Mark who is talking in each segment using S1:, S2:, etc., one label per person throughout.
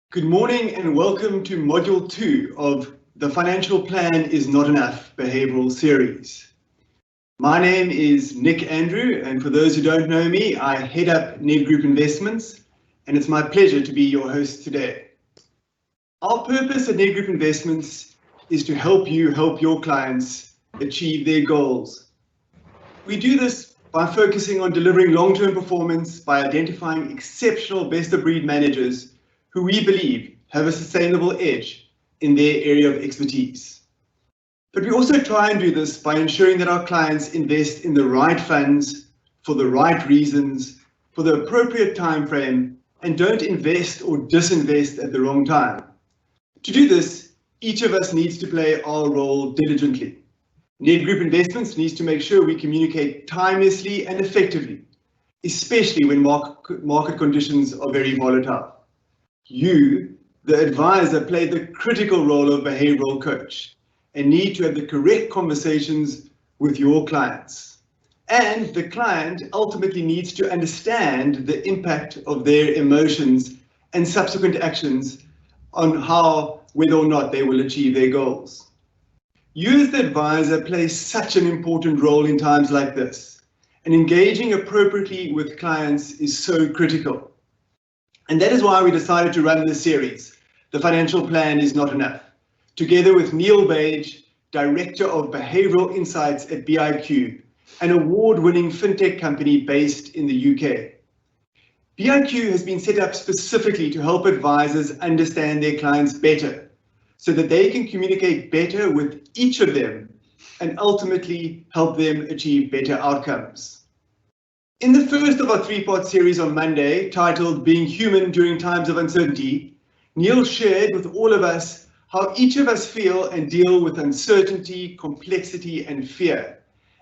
S1: Good morning and welcome to Module 2 of the Financial Plan is Not Enough behavioural series. My name is Nick Andrew, and for those who don't know me, I head up Ned Group Investments, and it's my pleasure to be your host today. Our purpose at Ned Group Investments is to help you help your clients achieve their goals. We do this by focusing on delivering long-term performance by identifying exceptional best-of-breed managers who we believe have a sustainable edge in their area of expertise. But we also try and do this by ensuring that our clients invest in the right funds, for the right reasons, for the appropriate time frame, and don't invest or disinvest at the wrong time. To do this, each of us needs to play our role diligently. Ned Group Investments needs to make sure we communicate timelessly and effectively, especially when market conditions are very volatile. You, the advisor, play the critical role of behavioural coach and need to have the correct conversations with your clients. And the client ultimately needs to understand the impact of their emotions and subsequent actions on whether or not they will achieve their goals. You as the advisor play such an important role in times like this, and engaging appropriately with clients is so critical. And that is why we decided to run this series, The Financial Plan is Not Enough, together with Neil Bage, Director of Behavioural Insights at BIQ, an award-winning fintech company based in the UK. BIQ has been set up specifically to help advisors understand their clients better, so that they can communicate better with each of them and ultimately help them achieve better outcomes. In the first of our three-part series on Monday, titled Being Human During Times of Uncertainty, Neil shared with all of us how each of us feel and deal with uncertainty, complexity, and fear,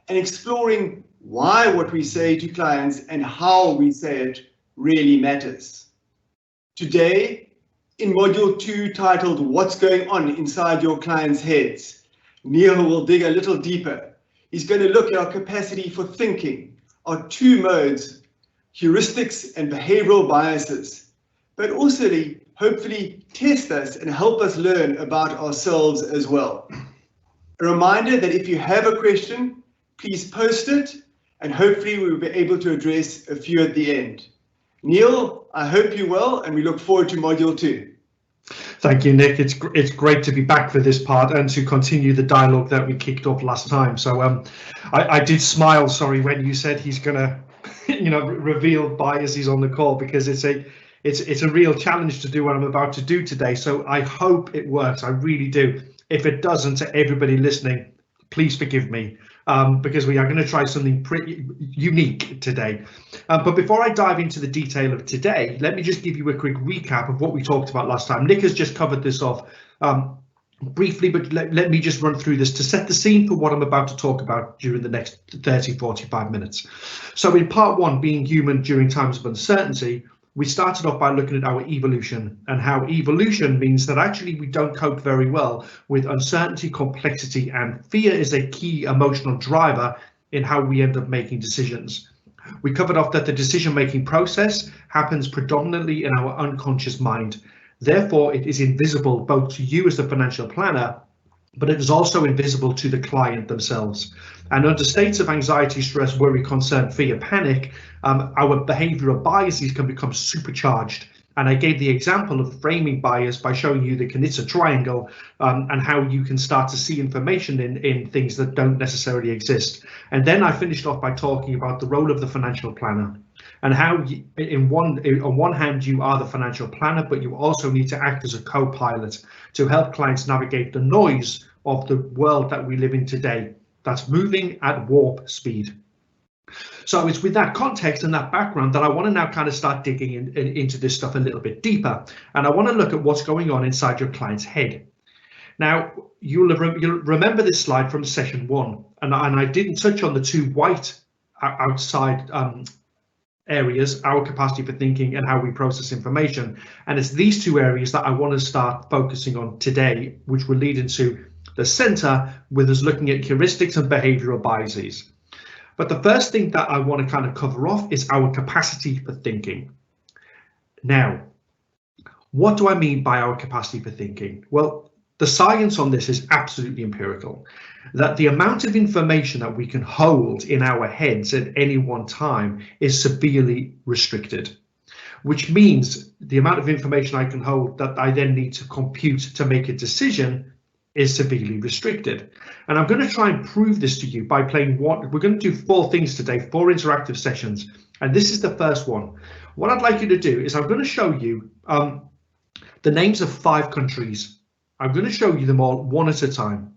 S1: and exploring why what we say to clients and how we say it really matters. Today, in Module 2, titled What's Going On Inside Your Clients' Heads, Neil will dig a little deeper. He's going to look at our capacity for thinking, our two modes, heuristics and behavioural biases, but also hopefully test us and help us learn about ourselves as well. A reminder that if you have a question, please post it, and hopefully we'll be able to address a few at the end. Neil, I hope you're well, and we look forward to Module 2.
S2: Thank you, Nick. It's great to be back for this part and to continue the dialogue that we kicked off last time. So I did smile, sorry, when you said he's going to, reveal biases on the call, because it's a real challenge to do what I'm about to do today. So I hope it works. I really do. If it doesn't, to everybody listening, please forgive me, because we are going to try something pretty unique today. But before I dive into the detail of today, let me just give you a quick recap of what we talked about last time. Nick has just covered this off briefly, but let me just run through this to set the scene for what I'm about to talk about during the next 30-45 minutes. So in part one, being human during times of uncertainty, we started off by looking at our evolution and how evolution means that actually we don't cope very well with uncertainty, complexity, and fear is a key emotional driver in how we end up making decisions. We covered off that the decision-making process happens predominantly in our unconscious mind. Therefore, it is invisible both to you as the financial planner, but it is also invisible to the client themselves. And under states of anxiety, stress, worry, concern, fear, panic, our behavioural biases can become supercharged. And I gave the example of framing bias by showing you the Knitzer triangle and how you can start to see information in things that don't necessarily exist. And then I finished off by talking about the role of the financial planner and how on one hand you are the financial planner, but you also need to act as a co-pilot to help clients navigate the noise of the world that we live in today that's moving at warp speed. So it's with that context and that background that I want to now kind of start digging into this stuff a little bit deeper. And I want to look at what's going on inside your client's head. Now, you'll remember this slide from session one, and I didn't touch on the two white outside areas, our capacity for thinking and how we process information. And it's these two areas that I want to start focusing on today, which will lead into the center with us looking at heuristics and behavioral biases. But the first thing that I want to kind of cover off is our capacity for thinking. Now, What do I mean by our capacity for thinking? Well, the science on this is absolutely empirical, that the amount of information that we can hold in our heads at any one time is severely restricted, which means the amount of information I can hold that I then need to compute to make a decision is severely restricted. And I'm going to try and prove this to you by playing we're going to do 4 things today, 4 interactive sessions. And this is the first one. What I'd like you to do is I'm going to show you the names of 5 countries. I'm going to show you them all one at a time.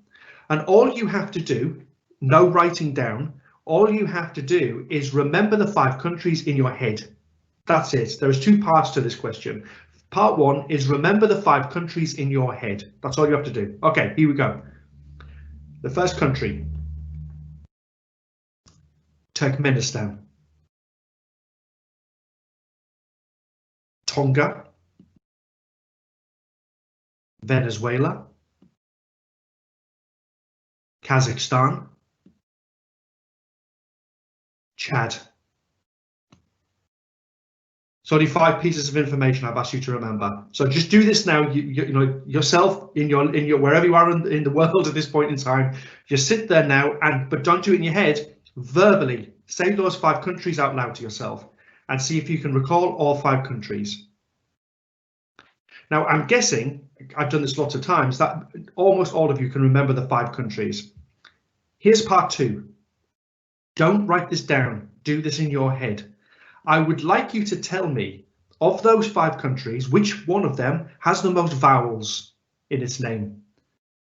S2: And all you have to do, no writing down, all you have to do is remember the 5 countries in your head. That's it. There's 2 parts to this question. Part 1 is remember the 5 countries in your head. That's all you have to do. Okay, here we go. The first country, Turkmenistan, Tonga, Venezuela, Kazakhstan, Chad. So only 5 pieces of information I've asked you to remember. So just do this now. You know yourself in your wherever you are in the world at this point in time. Just sit there now, but don't do it in your head. Verbally say those 5 countries out loud to yourself, and see if you can recall all 5 countries. Now I'm guessing, I've done this lots of times, that almost all of you can remember the 5 countries. Here's part 2. Don't write this down. Do this in your head. I would like you to tell me, of those 5 countries, which one of them has the most vowels in its name.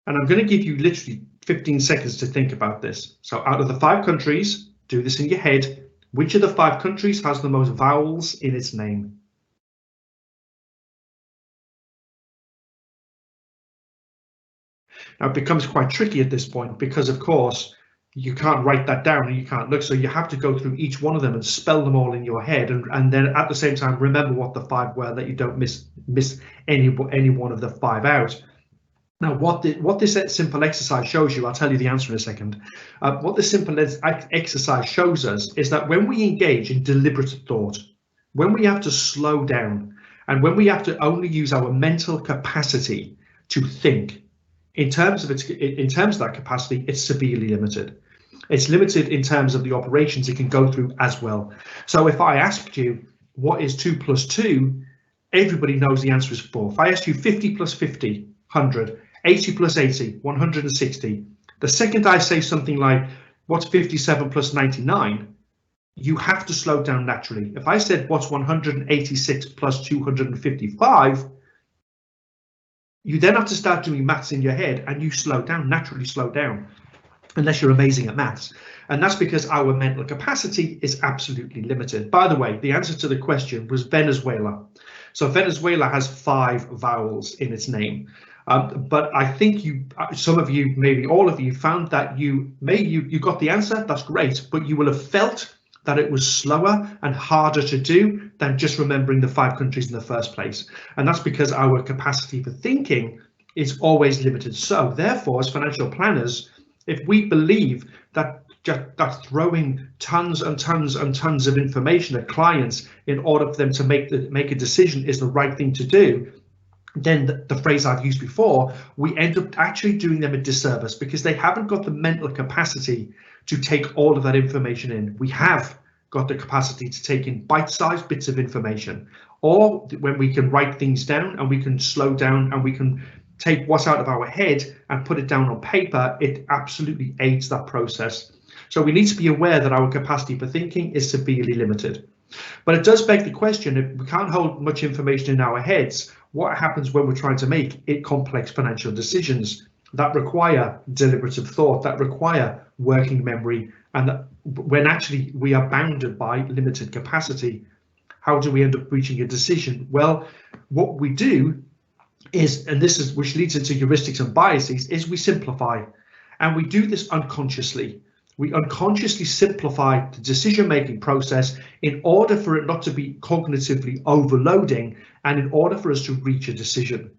S2: And I'm going to give you literally 15 seconds to think about this. So out of the 5 countries, do this in your head. Which of the 5 countries has the most vowels in its name? Now it becomes quite tricky at this point because, of course, you can't write that down and you can't look. So you have to go through each one of them and spell them all in your head, and then at the same time remember what the 5 were, that you don't miss any one of the 5 out. Now what this simple exercise shows you, I'll tell you the answer in a second. What this simple exercise shows us is that when we engage in deliberate thought, when we have to slow down, and when we have to only use our mental capacity to think, in terms of that capacity, it's severely limited. It's limited in terms of the operations it can go through as well. So if I asked you what is 2 plus 2, everybody knows the answer is 4. If I asked you 50 plus 50, 100, 80 plus 80, 160, the second I say something like what's 57 plus 99, you have to slow down naturally. If I said what's 186 plus 255, you then have to start doing maths in your head, and you slow down, naturally slow down, unless you're amazing at maths. And that's because our mental capacity is absolutely limited. By the way, the answer to the question was Venezuela. So Venezuela has 5 vowels in its name. But I think some of you, maybe all of you, found that you got the answer. That's great, but you will have felt that it was slower and harder to do than just remembering the 5 countries in the first place. And that's because our capacity for thinking is always limited. So therefore, as financial planners, if we believe that just throwing tons and tons and tons of information at clients in order for them to make a decision is the right thing to do, then the phrase I've used before, we end up actually doing them a disservice, because they haven't got the mental capacity to take all of that information in. We have got the capacity to take in bite-sized bits of information, or when we can write things down and we can slow down and we can take what's out of our head and put it down on paper, it absolutely aids that process. So we need to be aware that our capacity for thinking is severely limited. But it does beg the question, if we can't hold much information in our heads, what happens when we're trying to make complex financial decisions that require deliberative thought, that require working memory, and that when actually we are bounded by limited capacity? How do we end up reaching a decision? Well, what we do is, and this is which leads into heuristics and biases, is we simplify, and we do this unconsciously. We unconsciously simplify the decision-making process in order for it not to be cognitively overloading, and in order for us to reach a decision.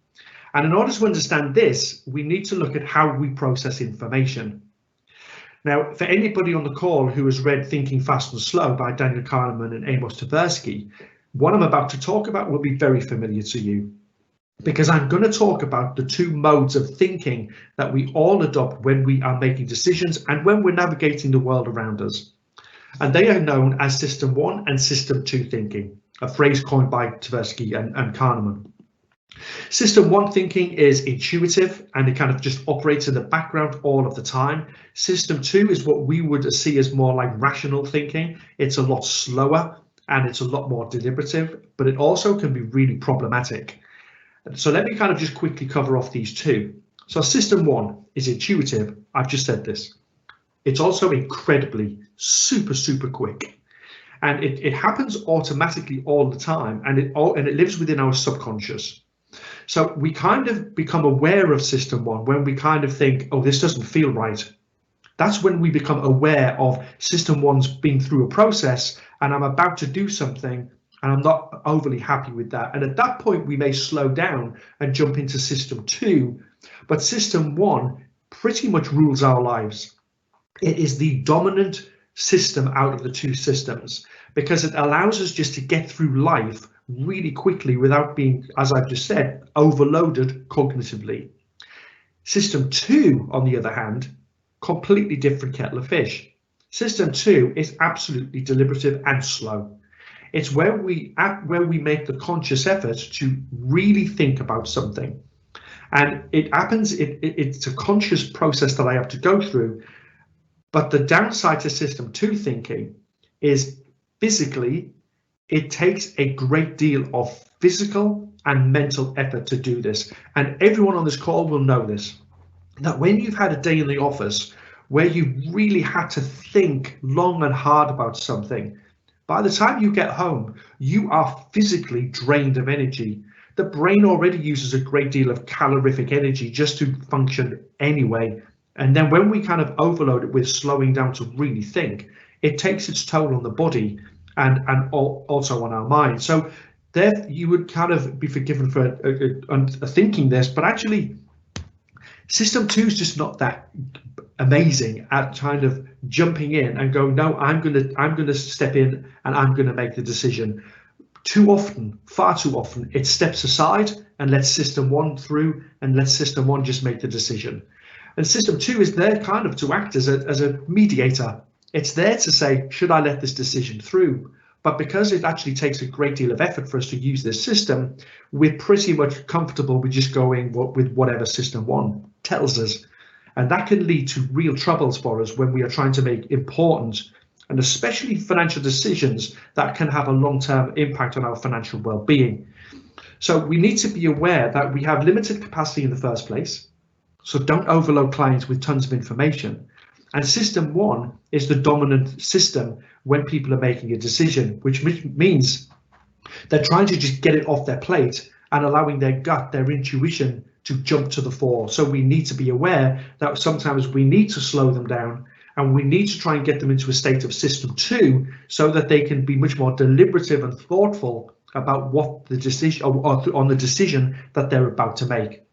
S2: And in order to understand this, we need to look at how we process information. Now, for anybody on the call who has read Thinking Fast and Slow by Daniel Kahneman and Amos Tversky, what I'm about to talk about will be very familiar to you. because I'm going to talk about the two modes of thinking that we all adopt when we are making decisions and when we're navigating the world around us. And they are known as System 1 and System 2 thinking, a phrase coined by Tversky and Kahneman. System 1 thinking is intuitive and it kind of just operates in the background all of the time. System 2 is what we would see as more like rational thinking. It's a lot slower and it's a lot more deliberative, but it also can be really problematic. So let me kind of just quickly cover off these two. So System 1 is intuitive. I've just said this. It's also incredibly super quick, and it happens automatically all the time, and it lives within our subconscious. So we kind of become aware of System 1 when we kind of think, oh, this doesn't feel right. That's when we become aware of System 1's been through a process and I'm about to do something and I'm not overly happy with that. And at that point, we may slow down and jump into System 2, but System 1 pretty much rules our lives. It is the dominant system out of the two systems because it allows us just to get through life really quickly without being, as I've just said, overloaded cognitively. System 2, on the other hand, completely different kettle of fish. System 2 is absolutely deliberative and slow. It's where we make the conscious effort to really think about something. And it happens, it's a conscious process that I have to go through. But the downside to System 2 thinking is physically, it takes a great deal of physical and mental effort to do this. And everyone on this call will know this, that when you've had a day in the office where you really had to think long and hard about something, by the time you get home, you are physically drained of energy. The brain already uses a great deal of calorific energy just to function anyway. And then when we kind of overload it with slowing down to really think, it takes its toll on the body and also on our mind. So there you would kind of be forgiven for thinking this, but actually System 2 is just not that amazing at kind of jumping in and going, no, I'm gonna step in and I'm gonna make the decision. Too often, far too often, it steps aside and lets System 1 through and lets System 1 just make the decision. And System 2 is there kind of to act as a mediator. It's there to say, should I let this decision through? But because it actually takes a great deal of effort for us to use this system, we're pretty much comfortable with just going with whatever System 1 tells us. And that can lead to real troubles for us when we are trying to make important and especially financial decisions that can have a long-term impact on our financial well-being. So we need to be aware that we have limited capacity in the first place. So don't overload clients with tons of information. And System 1 is the dominant system when people are making a decision, which means they're trying to just get it off their plate and allowing their gut, their intuition to jump to the fore. So we need to be aware that sometimes we need to slow them down and we need to try and get them into a state of System 2 so that they can be much more deliberative and thoughtful about what the decision or on the decision that they're about to make.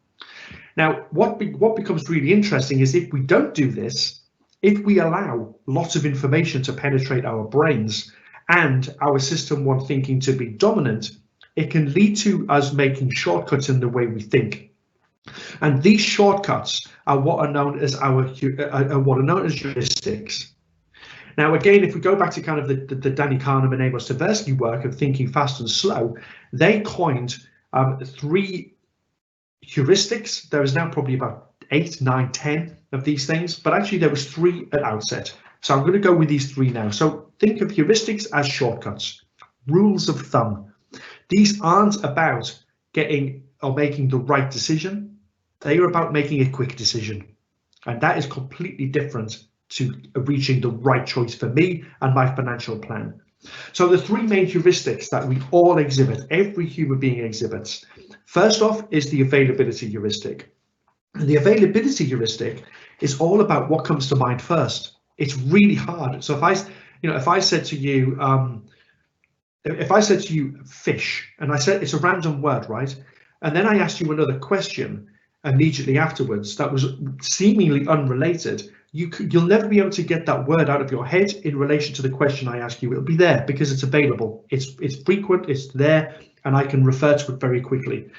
S2: Now, what becomes really interesting is if we don't do this, if we allow lots of information to penetrate our brains and our System 1 thinking to be dominant, it can lead to us making shortcuts in the way we think. And these shortcuts are what are known as heuristics. Now, again, if we go back to kind of the Danny Kahneman, Amos Tversky work of thinking fast and slow, they coined 3 heuristics. There is now probably about 8, 9, 10 of these things, but actually there was 3 at outset. So I'm going to go with these 3 now. So think of heuristics as shortcuts, rules of thumb. These aren't about getting or making the right decision. They are about making a quick decision. And that is completely different to reaching the right choice for me and my financial plan. So the 3 main heuristics that we all exhibit, every human being exhibits. First off is the availability heuristic. And the availability heuristic is all about what comes to mind first. It's really hard. So if I said to you, fish, and I said it's a random word, right? And then I asked you another question immediately afterwards that was seemingly unrelated, you'll never be able to get that word out of your head in relation to the question I ask you. It'll be there because it's available. It's frequent, it's there, and I can refer to it very quickly.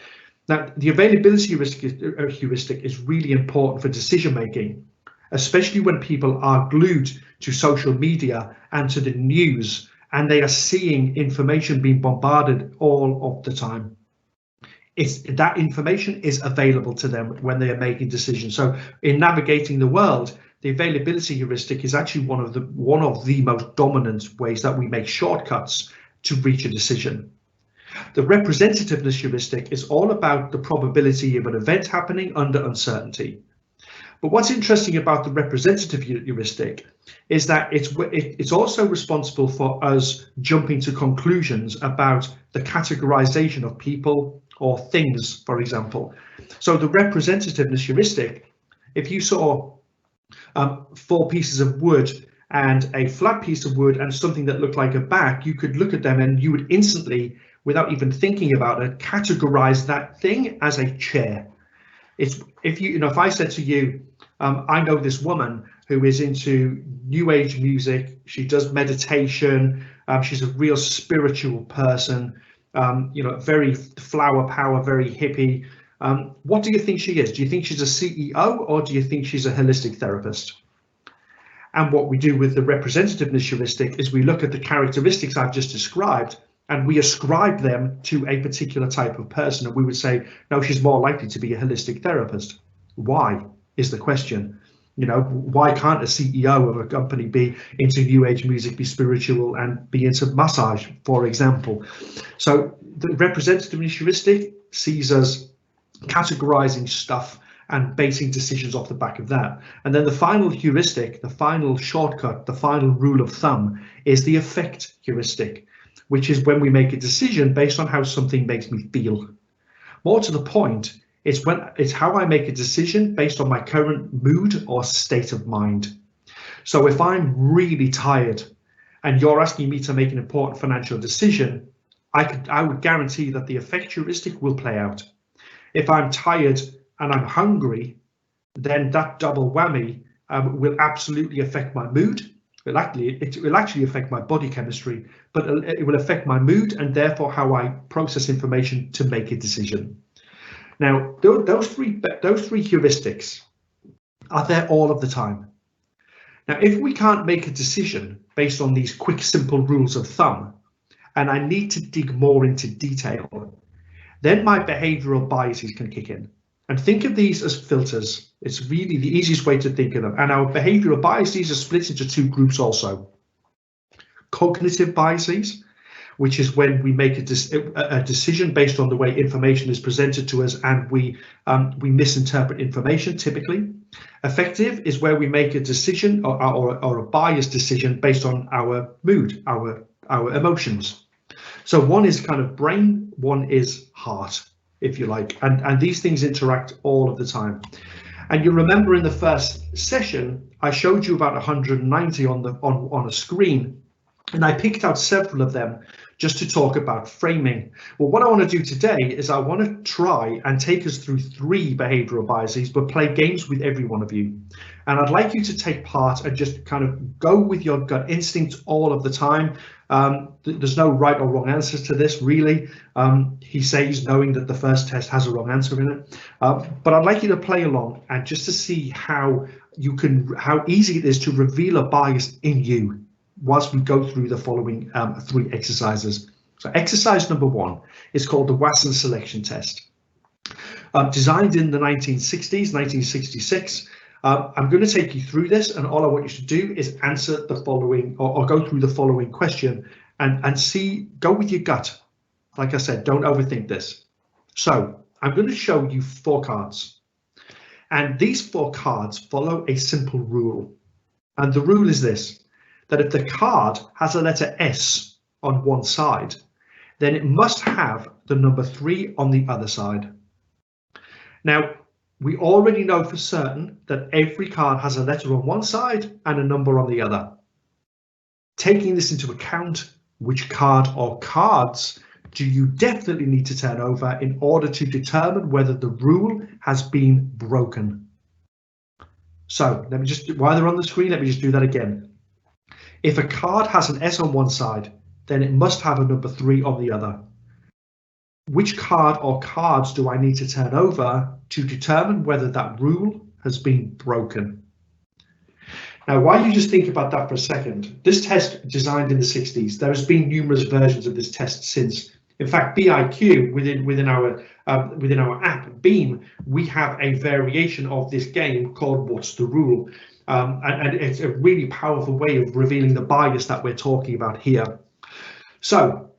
S2: Now, the availability heuristic is really important for decision making, especially when people are glued to social media and to the news, and they are seeing information being bombarded all of the time. That information is available to them when they are making decisions. So in navigating the world, the availability heuristic is actually one of the most dominant ways that we make shortcuts to reach a decision. The representativeness heuristic is all about the probability of an event happening under uncertainty. But what's interesting about the representative heuristic is that it's also responsible for us jumping to conclusions about the categorization of people or things, for example. So the representativeness heuristic, if you saw 4 pieces of wood and a flat piece of wood and something that looked like a back, you could look at them and you would instantly, without even thinking about it, categorize that thing as a chair. It's if I said to you, I know this woman who is into new age music, she does meditation, she's a real spiritual person, very flower power, very hippie. What do you think she is? Do you think she's a CEO or do you think she's a holistic therapist? And what we do with the representativeness heuristic is we look at the characteristics I've just described and we ascribe them to a particular type of person. And we would say, no, she's more likely to be a holistic therapist. Why is the question? Why can't a CEO of a company be into new age music, be spiritual, and be into massage, for example? So the representativeness heuristic sees us categorizing stuff and basing decisions off the back of that. And then the final heuristic, the final shortcut, the final rule of thumb is the effect heuristic, which is when we make a decision based on how something makes me feel. More to the point, it's how I make a decision based on my current mood or state of mind. So if I'm really tired and you're asking me to make an important financial decision, I would guarantee that the effect heuristic will play out. If I'm tired and I'm hungry, then that double whammy will absolutely affect my mood. It will actually affect my body chemistry, but it will affect my mood and therefore how I process information to make a decision. Now, those three heuristics are there all of the time. Now, if we can't make a decision based on these quick, simple rules of thumb, and I need to dig more into detail, then my behavioural biases can kick in. And think of these as filters. It's really the easiest way to think of them. And our behavioural biases are split into 2 groups also. Cognitive biases, which is when we make a decision based on the way information is presented to us and we misinterpret information typically. Affective is where we make a decision or a biased decision based on our mood, our emotions. So one is kind of brain, one is heart, if you like, and these things interact all of the time. And you remember in the first session, I showed you about 190 on a screen, and I picked out several of them just to talk about framing. Well, what I want to do today is I want to try and take us through 3 behavioural biases, but play games with every one of you. And I'd like you to take part and just kind of go with your gut instinct all of the time. There's no right or wrong answers to this, really. He says, knowing that the first test has a wrong answer in it. But I'd like you to play along and just to see how easy it is to reveal a bias in you whilst we go through the following 3 exercises. So exercise number 1 is called the WASON selection test. Designed in the 1960s, 1966. I'm going to take you through this, and all I want you to do is answer the following or go through the following question and go with your gut. Like I said, don't overthink this. So I'm going to show you 4 cards, and these 4 cards follow a simple rule. And the rule is this, that if the card has a letter S on one side, then it must have the number 3 on the other side. Now, we already know for certain that every card has a letter on one side and a number on the other. Taking this into account, which card or cards do you definitely need to turn over in order to determine whether the rule has been broken? So let me just, while they're on the screen, let me just do that again. If a card has an S on one side, then it must have a number 3 on the other. which card or cards do I need to turn over to determine whether that rule has been broken? Now, while you just think about that for a second, this test designed in the 60s, there has been numerous versions of this test since. In fact, BIQ within our app Beam, we have a variation of this game called What's the Rule, and it's a really powerful way of revealing the bias that we're talking about here. So,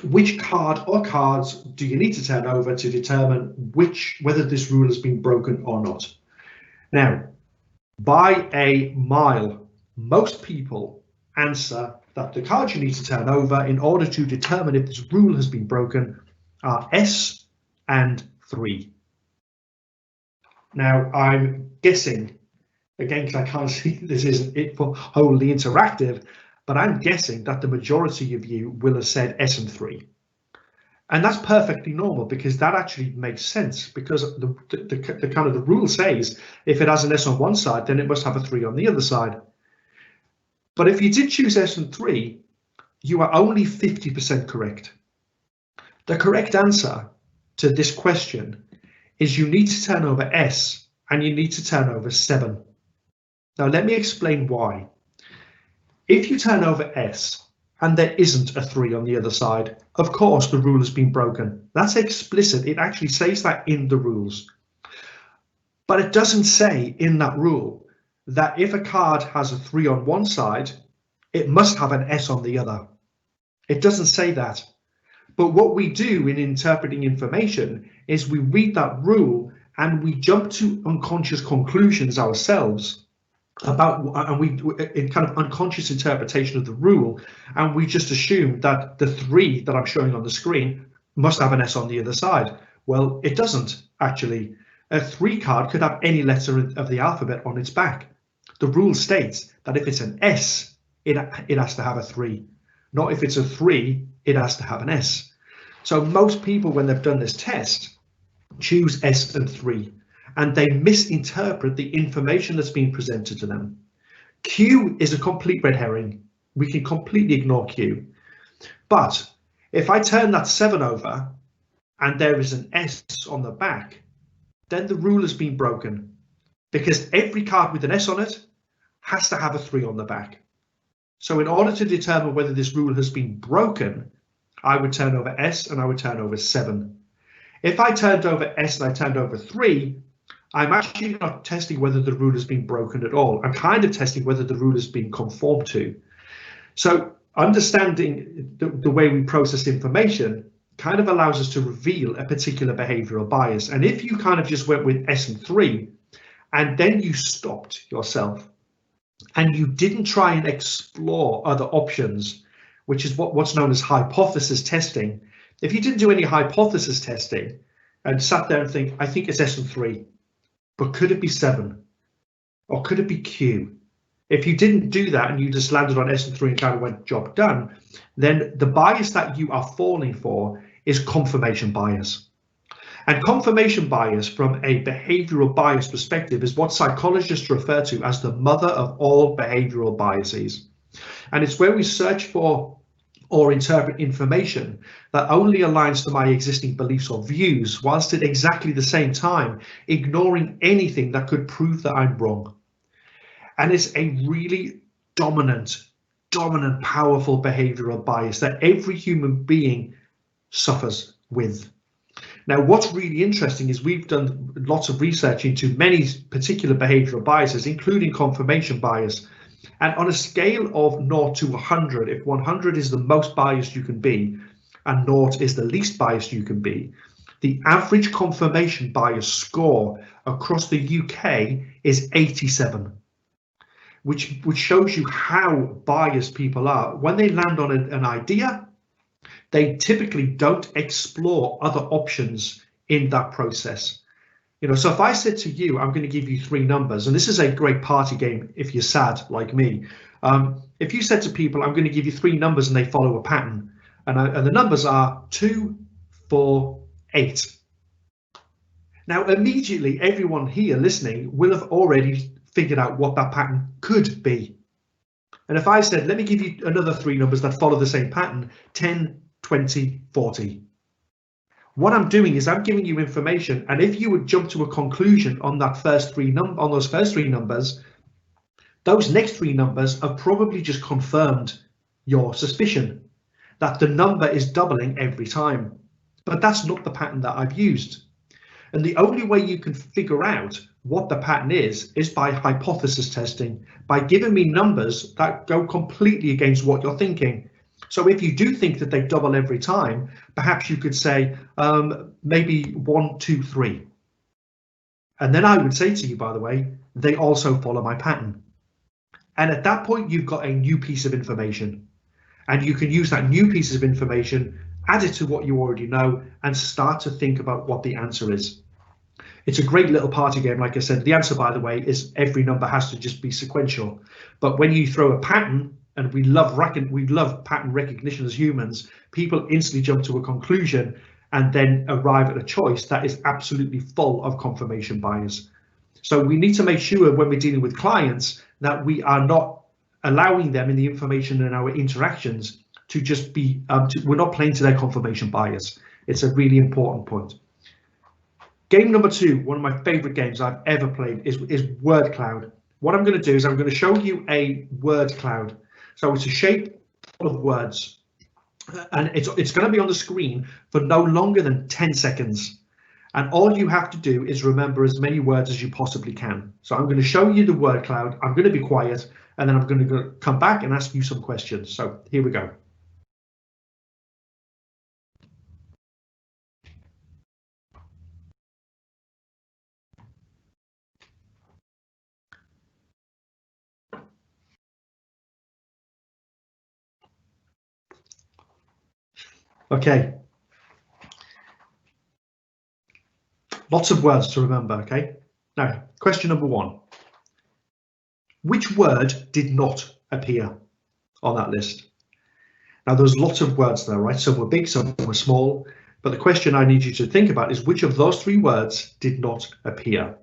S2: which card or cards do you need to turn over to determine whether this rule has been broken or not? Now, by a mile, most people answer that the cards you need to turn over in order to determine if this rule has been broken are S and 3. Now, I'm guessing, again, because I can't see this isn't it for wholly interactive, but I'm guessing that the majority of you will have said S and 3. And that's perfectly normal, because that actually makes sense, because the kind of the rule says if it has an S on one side, then it must have a 3 on the other side. But if you did choose S and 3, you are only 50% correct. The correct answer to this question is you need to turn over S and you need to turn over 7. Now let me explain why. If you turn over S and there isn't a 3 on the other side, of course the rule has been broken. That's explicit. It actually says that in the rules. But it doesn't say in that rule that if a card has a 3 on one side, it must have an S on the other. It doesn't say that. But what we do in interpreting information is we read that rule and we jump to unconscious conclusions ourselves about, and we in kind of unconscious interpretation of the rule, and we just assume that the 3 that I'm showing on the screen must have an S on the other side. Well, it doesn't actually. A 3 card could have any letter of the alphabet on its back. The rule states that if it's an S, it has to have a 3. Not if it's a 3, it has to have an S. So most people, when they've done this test, choose S and 3, and they misinterpret the information that's been presented to them. Q is a complete red herring. We can completely ignore Q. But if I turn that 7 over and there is an S on the back, then the rule has been broken, because every card with an S on it has to have a 3 on the back. So in order to determine whether this rule has been broken, I would turn over S and I would turn over 7. If I turned over S and I turned over 3, I'm actually not testing whether the rule has been broken at all. I'm kind of testing whether the rule has been conformed to. So understanding the way we process information kind of allows us to reveal a particular behavioral bias. And if you kind of just went with S and 3, and then you stopped yourself and you didn't try and explore other options, which is what's known as hypothesis testing. If you didn't do any hypothesis testing and sat there and think, I think it's S and 3, but could it be 7? Or could it be Q? If you didn't do that and you just landed on S and 3 and kind of went, job done, then the bias that you are falling for is confirmation bias. And confirmation bias from a behavioral bias perspective is what psychologists refer to as the mother of all behavioral biases. And it's where we search for or interpret information that only aligns to my existing beliefs or views, whilst at exactly the same time ignoring anything that could prove that I'm wrong. And it's a really dominant, powerful behavioral bias that every human being suffers with. Now, what's really interesting is we've done lots of research into many particular behavioral biases, including confirmation bias. And on a scale of 0 to 100, if 100 is the most biased you can be and 0 is the least biased you can be, the average confirmation bias score across the UK is 87, which shows you how biased people are. When they land on an idea, they typically don't explore other options in that process. You know, so if I said to you, I'm going to give you 3 numbers, and this is a great party game if you're sad like me. If you said to people, I'm going to give you 3 numbers and they follow a pattern, and the numbers are 2, 4, 8. Now, immediately, everyone here listening will have already figured out what that pattern could be. And if I said, let me give you another 3 numbers that follow the same pattern, 10, 20, 40. What I'm doing is I'm giving you information, and if you would jump to a conclusion on that those first three numbers, those next three numbers have probably just confirmed your suspicion that the number is doubling every time. But that's not the pattern that I've used. And the only way you can figure out what the pattern is by hypothesis testing, by giving me numbers that go completely against what you're thinking. So if you do think that they double every time, perhaps you could say maybe 1, 2, 3. And then I would say to you, by the way, they also follow my pattern. And at that point, you've got a new piece of information, and you can use that new piece of information, add it to what you already know, and start to think about what the answer is. It's a great little party game. Like I said, the answer, by the way, is every number has to just be sequential. But when you throw a pattern, and we love pattern recognition as humans, people instantly jump to a conclusion and then arrive at a choice that is absolutely full of confirmation bias. So we need to make sure when we're dealing with clients that we are not allowing them in the information in our interactions to just be, we're not playing to their confirmation bias. It's a really important point. Game number 2, one of my favorite games I've ever played is word cloud. What I'm going to do is I'm going to show you a word cloud. So it's a shape of words, and it's going to be on the screen for no longer than 10 seconds. And all you have to do is remember as many words as you possibly can. So I'm going to show you the word cloud. I'm going to be quiet, and then I'm going to come back and ask you some questions. So here we go. Okay. Lots of words to remember, okay? Now, question number 1. Which word did not appear on that list? Now, there's lots of words there, right? Some were big, some were small. But the question I need you to think about is which of those 3 words did not appear?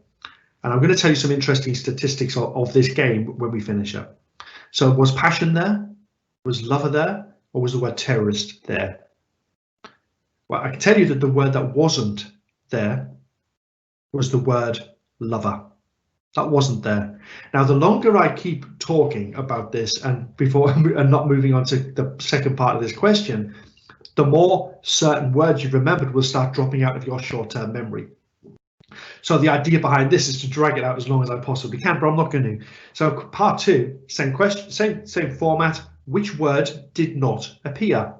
S2: And I'm going to tell you some interesting statistics of this game when we finish up. So was passion there? Was lover there? Or was the word terrorist there? Well, I can tell you that the word that wasn't there was the word lover. That wasn't there. Now, the longer I keep talking about this and not moving on to the second part of this question, the more certain words you've remembered will start dropping out of your short-term memory. So the idea behind this is to drag it out as long as I possibly can, but I'm not going to. So part 2, same question, same format. Which word did not appear?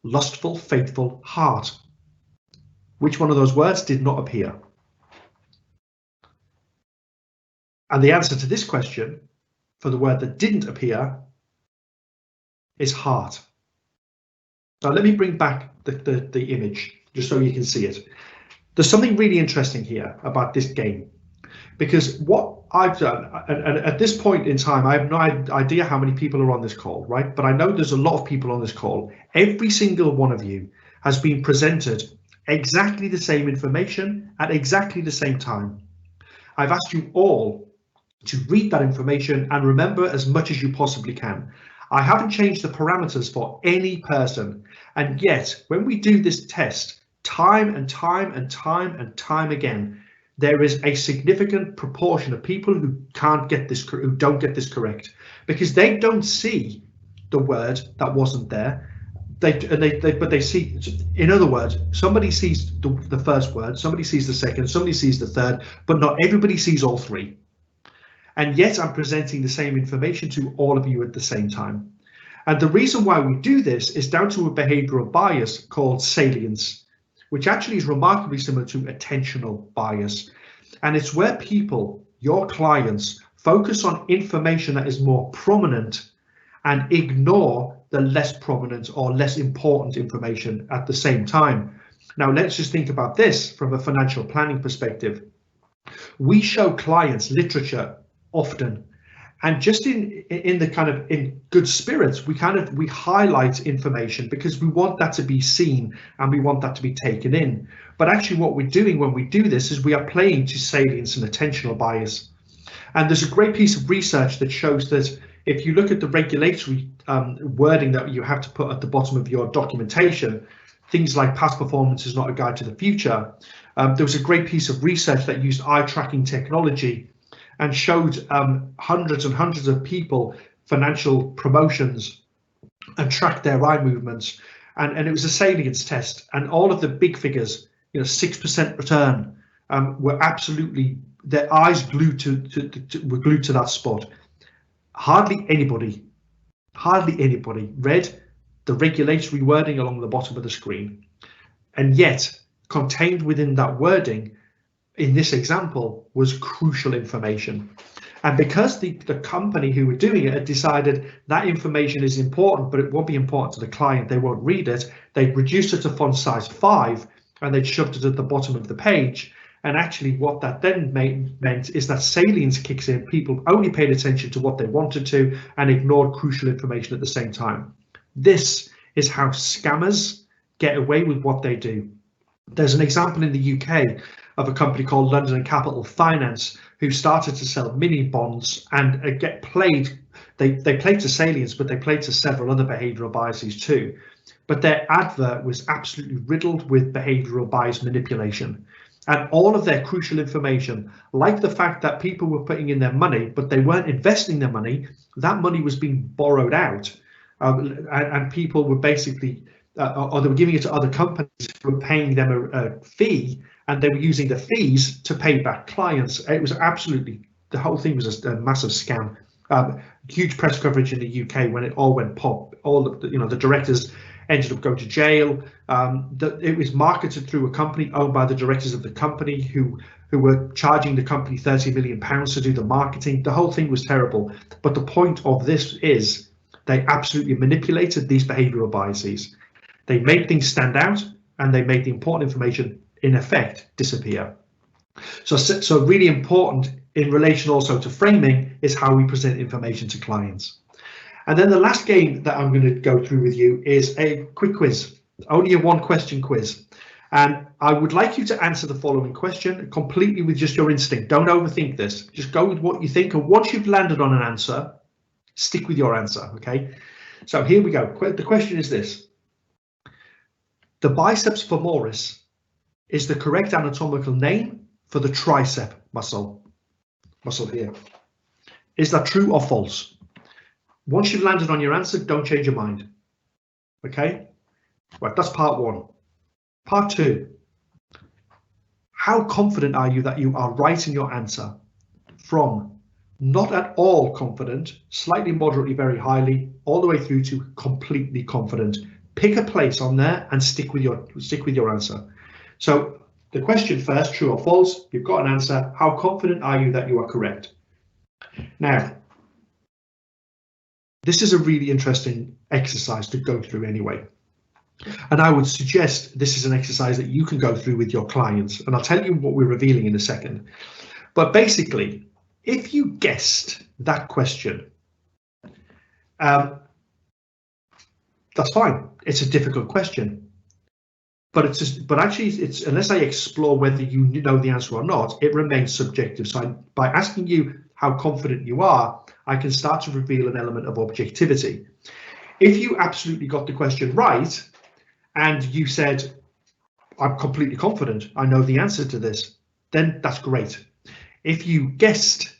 S2: Lustful, faithful, heart. Which one of those words did not appear? And the answer to this question for the word that didn't appear is heart. Now let me bring back the image just so you can see it. There's something really interesting here about this game, because what I've done, and at this point in time, I have no idea how many people are on this call, right? But I know there's a lot of people on this call. Every single one of you has been presented exactly the same information at exactly the same time. I've asked you all to read that information and remember as much as you possibly can. I haven't changed the parameters for any person. And yet, when we do this test, time and time and time and time again, there is a significant proportion of people who don't get this correct, because they don't see the word that wasn't there. But they see, in other words, somebody sees the first word, somebody sees the second, somebody sees the third, but not everybody sees all 3. And yet I'm presenting the same information to all of you at the same time. And the reason why we do this is down to a behavioural bias called salience, which actually is remarkably similar to attentional bias. And it's where people, your clients, focus on information that is more prominent and ignore the less prominent or less important information at the same time. Now, let's just think about this from a financial planning perspective. We show clients literature often, and just in the kind of in good spirits, we highlight information because we want that to be seen and we want that to be taken in. But actually what we're doing when we do this is we are playing to salience and attentional bias. And there's a great piece of research that shows that if you look at the regulatory wording that you have to put at the bottom of your documentation, things like past performance is not a guide to the future. There was a great piece of research that used eye tracking technology and showed hundreds and hundreds of people financial promotions and tracked their eye movements. And it was a salience test, and all of the big figures, 6% return, were absolutely, their eyes were glued to that spot. Hardly anybody read the regulatory wording along the bottom of the screen, and yet contained within that wording in this example was crucial information. And because the company who were doing it had decided that information is important, but it won't be important to the client, they won't read it, they'd reduced it to font size 5 and they'd shoved it at the bottom of the page. And actually what that then meant is that salience kicks in. People only paid attention to what they wanted to and ignored crucial information at the same time. This is how scammers get away with what they do. There's an example in the UK of a company called London Capital Finance who started to sell mini bonds and they played to salience, but they played to several other behavioural biases too. But their advert was absolutely riddled with behavioural bias manipulation. And all of their crucial information, like the fact that people were putting in their money, but they weren't investing their money, that money was being borrowed out. And people were basically, or they were giving it to other companies who were paying them a fee, and they were using the fees to pay back clients. It was absolutely, the whole thing was a massive scam. Huge press coverage in the UK when it all went pop. All the directors ended up going to jail. It was marketed through a company owned by the directors of the company who were charging the company £30 million to do the marketing. The whole thing was terrible. But the point of this is they absolutely manipulated these behavioural biases. They made things stand out and they made the important information in effect disappear. So really important in relation also to framing is how we present information to clients. And then the last game that I'm going to go through with you is a quick quiz, only a 1-question quiz. And I would like you to answer the following question completely with just your instinct. Don't overthink this. Just go with what you think. And once you've landed on an answer, stick with your answer. OK, so here we go. The question is this. The biceps femoris is the correct anatomical name for the tricep muscle here. Is that true or false? Once you've landed on your answer, don't change your mind. Okay, right, that's part 1. Part 2, how confident are you that you are right in your answer? From not at all confident, slightly, moderately, very highly, all the way through to completely confident. Pick a place on there and stick with your answer. So the question first, true or false, you've got an answer. How confident are you that you are correct? Now, this is a really interesting exercise to go through anyway. And I would suggest this is an exercise that you can go through with your clients. And I'll tell you what we're revealing in a second. But basically, if you guessed that question, that's fine. It's a difficult question. But actually, unless I explore whether you know the answer or not, it remains subjective. So by asking you how confident you are, I can start to reveal an element of objectivity. If you absolutely got the question right, and you said, I'm completely confident, I know the answer to this, then that's great. If you guessed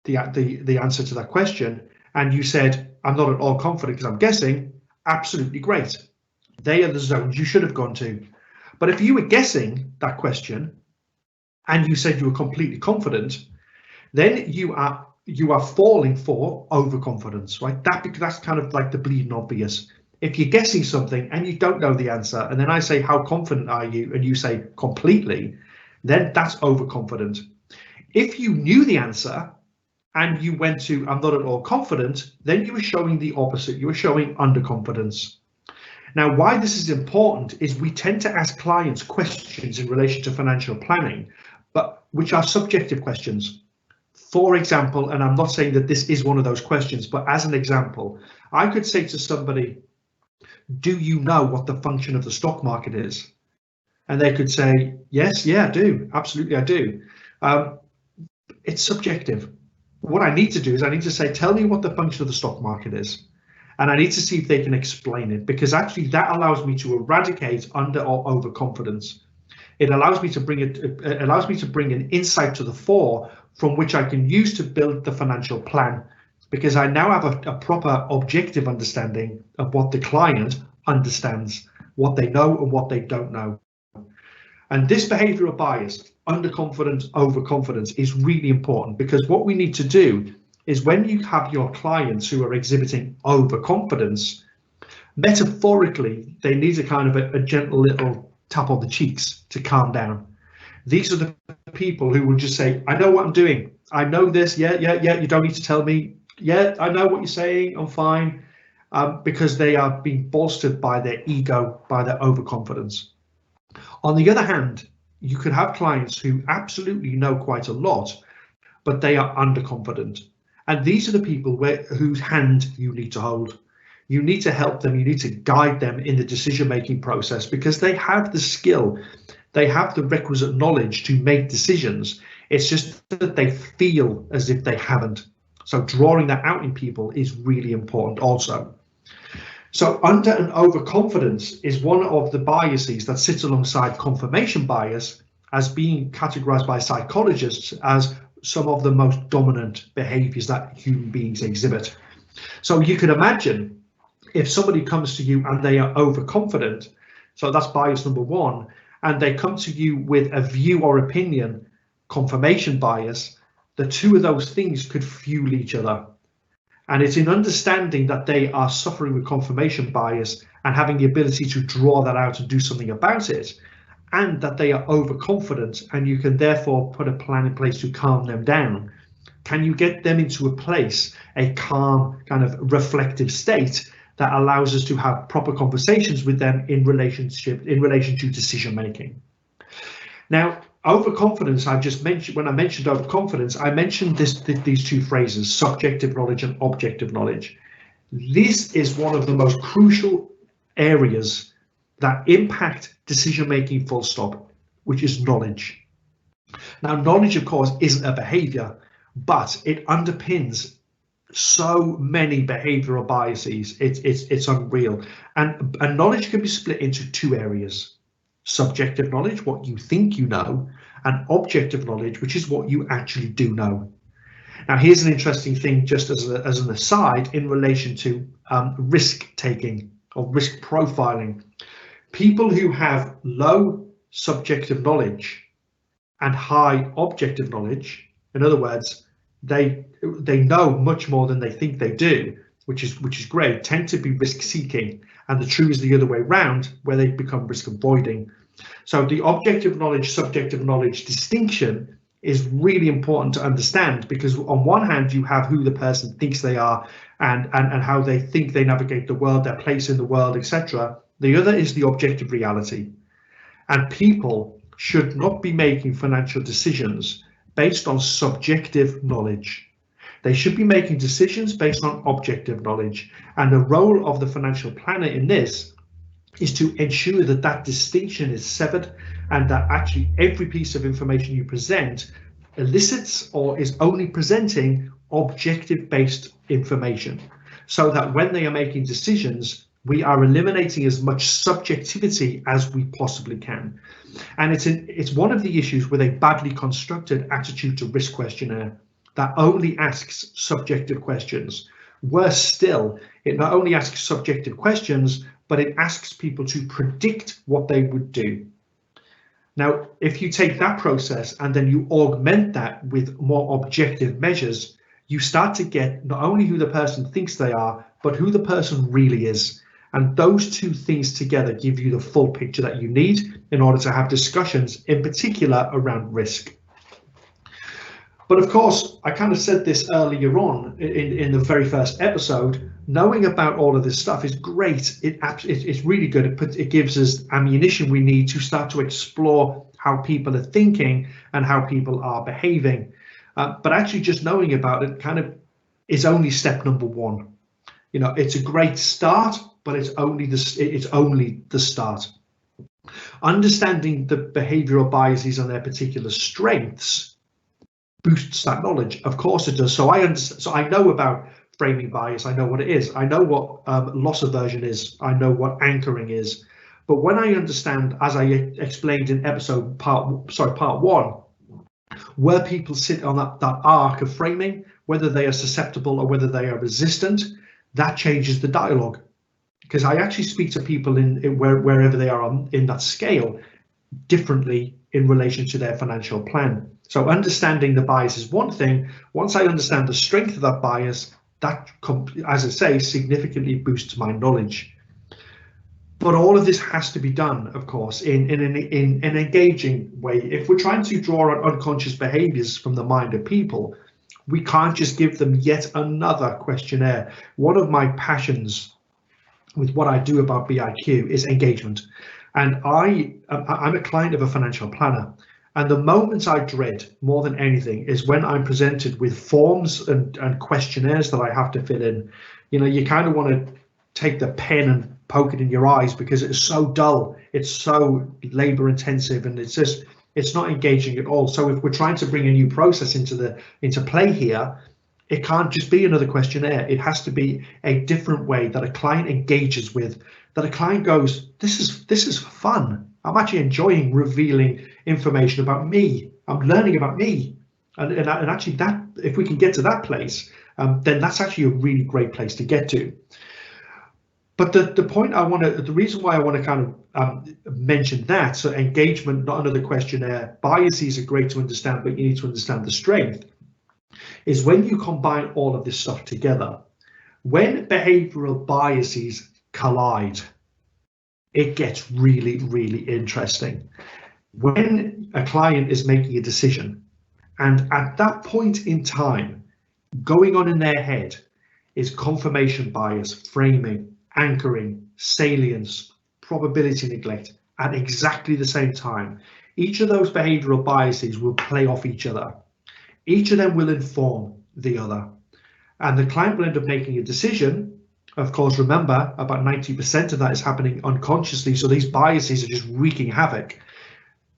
S2: the answer to that question, and you said, I'm not at all confident because I'm guessing, absolutely great. They are the zones you should have gone to. But if you were guessing that question, and you said you were completely confident, then you are falling for overconfidence, right? That's kind of like the bleeding obvious. If you're guessing something and you don't know the answer, and then I say, how confident are you? And you say completely, then that's overconfident. If you knew the answer and you went to, I'm not at all confident, then you were showing the opposite. You were showing underconfidence. Now, why this is important is we tend to ask clients questions in relation to financial planning, but which are subjective questions. For example, and I'm not saying that this is one of those questions, but as an example, I could say to somebody, do you know what the function of the stock market is? And they could say, yes, yeah, I do. Absolutely, I do. It's subjective. What I need to do is I need to say, tell me what the function of the stock market is. and I need to see if they can explain it, because actually that allows me to eradicate under or overconfidence. It allows me to bring an insight to the fore from which I can use to build the financial plan, because I now have a proper objective understanding of what the client understands, what they know and what they don't know. And this behavioral bias, underconfidence, overconfidence, is really important, because what we need to do is, when you have your clients who are exhibiting overconfidence, metaphorically, they need a kind of a gentle little tap on the cheeks to calm down. These are the people who will just say, I know what I'm doing. I know this. Yeah, you don't need to tell me. Yeah, I know what you're saying. I'm fine. Because they are being bolstered by their ego, by their overconfidence. On the other hand, you could have clients who absolutely know quite a lot, but they are underconfident. And these are the people whose hand you need to hold. You need to help them. You need to guide them in the decision-making process, because they have the skill, they have the requisite knowledge to make decisions. It's just that they feel as if they haven't. So drawing that out in people is really important also. So under and overconfidence is one of the biases that sits alongside confirmation bias, as being categorized by psychologists as some of the most dominant behaviors that human beings exhibit. So you could imagine if somebody comes to you and they are overconfident, so that's bias number one, and they come to you with a view or opinion, confirmation bias, the two of those things could fuel each other. And it's in understanding that they are suffering with confirmation bias and having the ability to draw that out and do something about it, and that they are overconfident, and you can therefore put a plan in place to calm them down. Can you get them into a place, a calm kind of reflective state that allows us to have proper conversations with them in relation to decision making? Now, overconfidence, I just mentioned, when I mentioned overconfidence, I mentioned these two phrases, subjective knowledge and objective knowledge. This is one of the most crucial areas that impact decision making, full stop, which is knowledge. Now, knowledge, of course, isn't a behavior, but it underpins so many behavioral biases. It's unreal. And knowledge can be split into two areas: subjective knowledge, what you think you know, and objective knowledge, which is what you actually do know. Now, here's an interesting thing, just as an aside, in relation to risk taking or risk profiling. People who have low subjective knowledge and high objective knowledge, in other words, they know much more than they think they do, which is great, tend to be risk seeking, and the true is the other way around, where they become risk avoiding. So the objective knowledge, subjective knowledge distinction is really important to understand, because on one hand you have who the person thinks they are and how they think they navigate the world, their place in the world, etc. The other is the objective reality. And people should not be making financial decisions based on subjective knowledge. They should be making decisions based on objective knowledge. And the role of the financial planner in this is to ensure that that distinction is severed, and that actually every piece of information you present elicits or is only presenting objective based information, so that when they are making decisions, we are eliminating as much subjectivity as we possibly can. And it's one of the issues with a badly constructed attitude to risk questionnaire that only asks subjective questions. Worse still, it not only asks subjective questions, but it asks people to predict what they would do. Now, if you take that process and then you augment that with more objective measures, you start to get not only who the person thinks they are, but who the person really is. And those two things together give you the full picture that you need in order to have discussions, in particular around risk. But of course, I kind of said this earlier on in the very first episode, knowing about all of this stuff is great. It's really good. It gives us ammunition we need to start to explore how people are thinking and how people are behaving. But actually just knowing about it kind of is only step number one. You know, it's a great start, but it's only the start. Understanding the behavioral biases and their particular strengths boosts that knowledge. Of course it does. So I know about framing bias. I know what it is. I know what loss aversion is. I know what anchoring is. But when I understand, as I explained in episode part one, where people sit on that arc of framing, whether they are susceptible or whether they are resistant, that changes the dialogue. Because I actually speak to people in wherever they are in that scale differently in relation to their financial plan. So understanding the bias is one thing. Once I understand the strength of that bias, that, as I say, significantly boosts my knowledge. But all of this has to be done, of course, in an engaging way. If we're trying to draw on unconscious behaviors from the mind of people, we can't just give them yet another questionnaire. One of my passions with what I do about BIQ is engagement. And I'm a client of a financial planner. And the moments I dread more than anything is when I'm presented with forms and questionnaires that I have to fill in. You know, you kind of want to take the pen and poke it in your eyes because it's so dull, it's so labor intensive, and it's not engaging at all. So if we're trying to bring a new process into play here, it can't just be another questionnaire. It has to be a different way that a client engages with, that a client goes, this is fun. I'm actually enjoying revealing information about me. I'm learning about me. And actually that, if we can get to that place, then that's actually a really great place to get to. But the reason why I want to kind of mention that, so engagement, not another questionnaire, biases are great to understand, but you need to understand the strength, is when you combine all of this stuff together. When behavioral biases collide, it gets really, really interesting. When a client is making a decision, and at that point in time, going on in their head is confirmation bias, framing, anchoring, salience, probability neglect at exactly the same time. Each of those behavioral biases will play off each other. Each of them will inform the other. And the client will end up making a decision. Of course, remember, about 90% of that is happening unconsciously. So these biases are just wreaking havoc.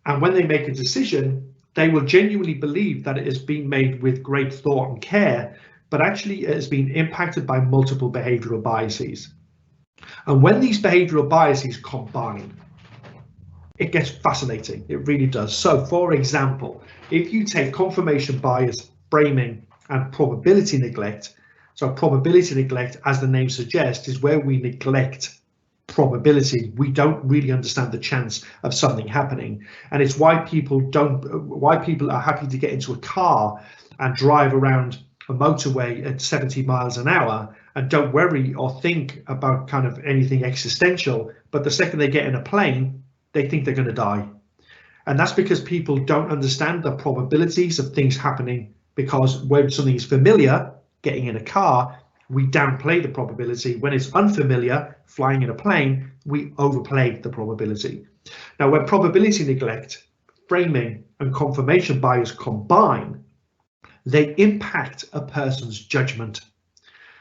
S2: And when they make a decision, they will genuinely believe that it is being made with great thought and care, but actually it has been impacted by multiple behavioral biases. And when these behavioral biases combine, it gets fascinating. It really does. So, for example, if you take confirmation bias, framing, and probability neglect, so probability neglect, as the name suggests, is where we neglect probability. We don't really understand the chance of something happening, and it's why people are happy to get into a car and drive around a motorway at 70 miles an hour and don't worry or think about kind of anything existential, but the second they get in a plane, they think they're going to die. And that's because people don't understand the probabilities of things happening, because when something is familiar, getting in a car, we downplay the probability. When it's unfamiliar, flying in a plane, we overplay the probability. Now, when probability neglect, framing, and confirmation bias combine, they impact a person's judgment.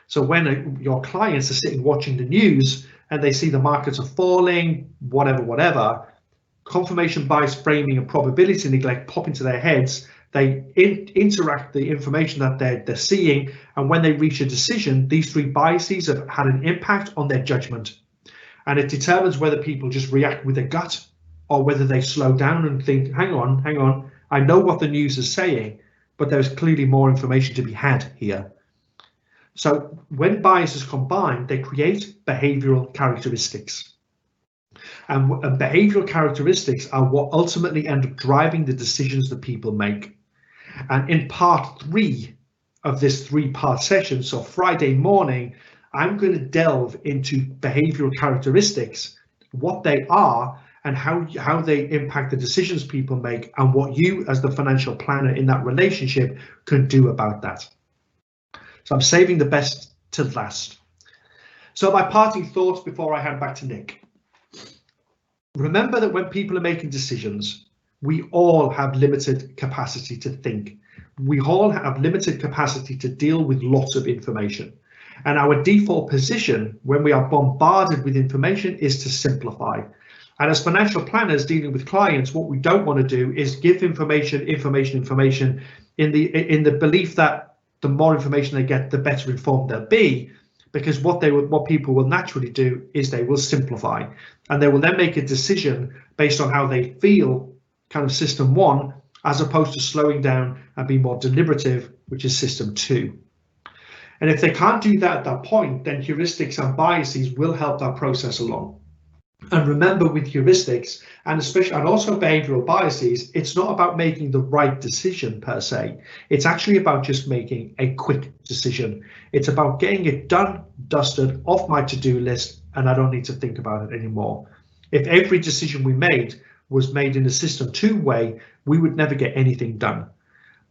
S2: So when your clients are sitting watching the news and they see the markets are falling, whatever, confirmation bias, framing, and probability neglect pop into their heads. They interact the information that they're seeing, and when they reach a decision, these three biases have had an impact on their judgment. And it determines whether people just react with their gut or whether they slow down and think, hang on, I know what the news is saying, but there's clearly more information to be had here. So when biases combine, they create behavioral characteristics. And behavioral characteristics are what ultimately end up driving the decisions that people make. And in part 3 of this 3-part session, so Friday morning, I'm going to delve into behavioral characteristics, what they are, and how they impact the decisions people make, and what you as the financial planner in that relationship can do about that. So I'm saving the best to last. So my parting thoughts before I hand back to Nick. Remember that when people are making decisions, we all have limited capacity to think. We all have limited capacity to deal with lots of information. And our default position when we are bombarded with information is to simplify. And as financial planners dealing with clients, what we don't want to do is give information in the belief that the more information they get, the better informed they'll be, because what people will naturally do is they will simplify, and they will then make a decision based on how they feel, kind of system 1, as opposed to slowing down and being more deliberative, which is system 2. And if they can't do that at that point, then heuristics and biases will help that process along. And remember, with heuristics and also behavioral biases, it's not about making the right decision per se. It's actually about just making a quick decision. It's about getting it done, dusted, off my to-do list, and I don't need to think about it anymore. If every decision we made was made in a system 2 way, we would never get anything done.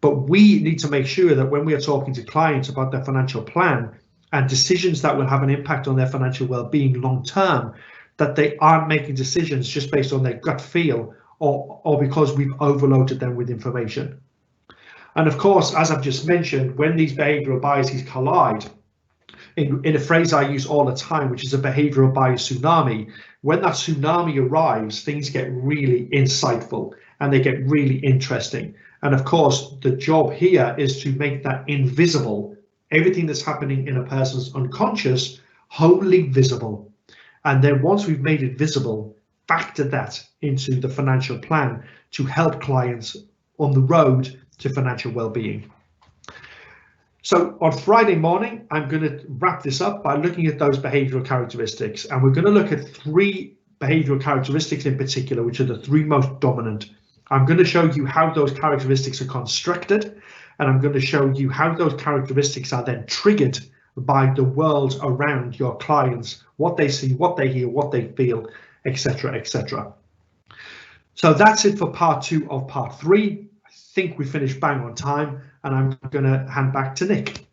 S2: But we need to make sure that when we are talking to clients about their financial plan and decisions that will have an impact on their financial well-being long term, that they aren't making decisions just based on their gut feel or because we've overloaded them with information. And of course, as I've just mentioned, when these behavioral biases collide, in a phrase I use all the time, which is a behavioral bias tsunami, when that tsunami arrives, things get really insightful and they get really interesting. And of course, the job here is to make that invisible, everything that's happening in a person's unconscious, wholly visible. And then once we've made it visible, factor that into the financial plan to help clients on the road to financial well-being. So on Friday morning, I'm going to wrap this up by looking at those behavioral characteristics. And we're going to look at 3 behavioral characteristics in particular, which are the 3 most dominant. I'm going to show you how those characteristics are constructed, and I'm going to show you how those characteristics are then triggered by the world around your clients, what they see, what they hear, what they feel, etc., etc. So that's it for part 2 of part 3. I think we finished bang on time, and I'm going to hand back to Nick.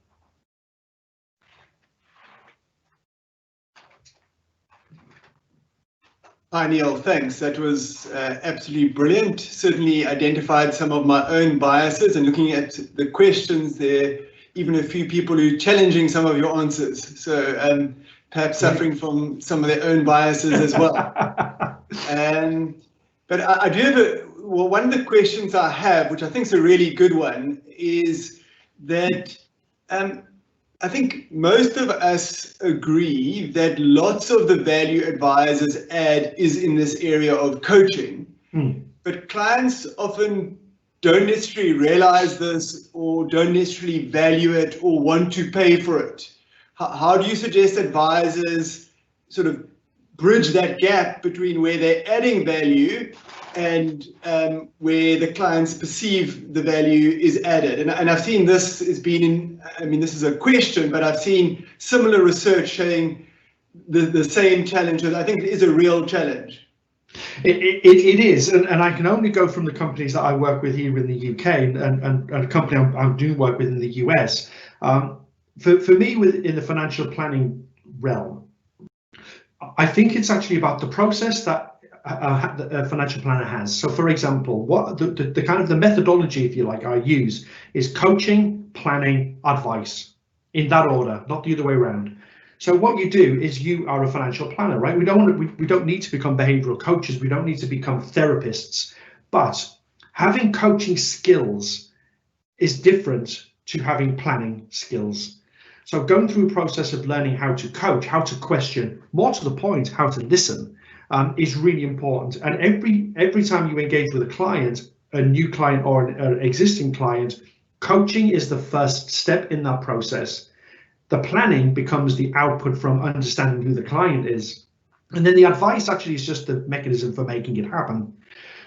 S1: Hi, Neil. Thanks. That was absolutely brilliant. Certainly identified some of my own biases, and looking at the questions there, even a few people who are challenging some of your answers. So perhaps suffering from some of their own biases as well. But I do have one of the questions I have, which I think is a really good one, is that I think most of us agree that lots of the value advisors add is in this area of coaching, but clients often don't necessarily realize this or don't necessarily value it or want to pay for it. How do you suggest advisors sort of bridge that gap between where they're adding value and where the clients perceive the value is added? And I've seen this has been in, I mean, this is a question, but I've seen similar research showing the same challenges. I think it is a real challenge.
S2: It is, and I can only go from the companies that I work with here in the UK and a company I do work with in the US. For me, in the financial planning realm, I think it's actually about the process that a financial planner has. So, for example, what the kind of the methodology, if you like, I use is coaching, planning, advice, in that order, not the other way around. So what you do is you are a financial planner, right? We don't need to become behavioral coaches. We don't need to become therapists, but having coaching skills is different to having planning skills. So going through a process of learning how to coach, how to question, more to the point, how to listen, is really important. And every time you engage with a client, a new client or an existing client, coaching is the first step in that process. The planning becomes the output from understanding who the client is. And then the advice actually is just the mechanism for making it happen.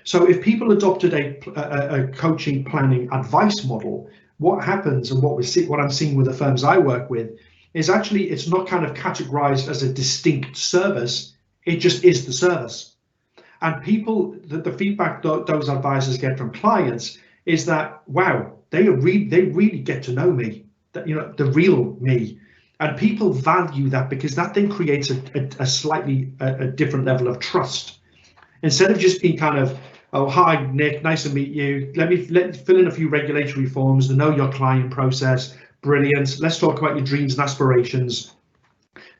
S2: So if people adopted a coaching planning advice model, what happens and what I'm seeing with the firms I work with is actually it's not kind of categorized as a distinct service. It just is the service. And people, the feedback those advisors get from clients is that, wow, they really get to know me. That, you know, the real me, and people value that because that then creates a slightly different level of trust. Instead of just being kind of, oh, hi Nick, nice to meet you, let me fill in a few regulatory forms, the know your client process, brilliant, let's talk about your dreams and aspirations.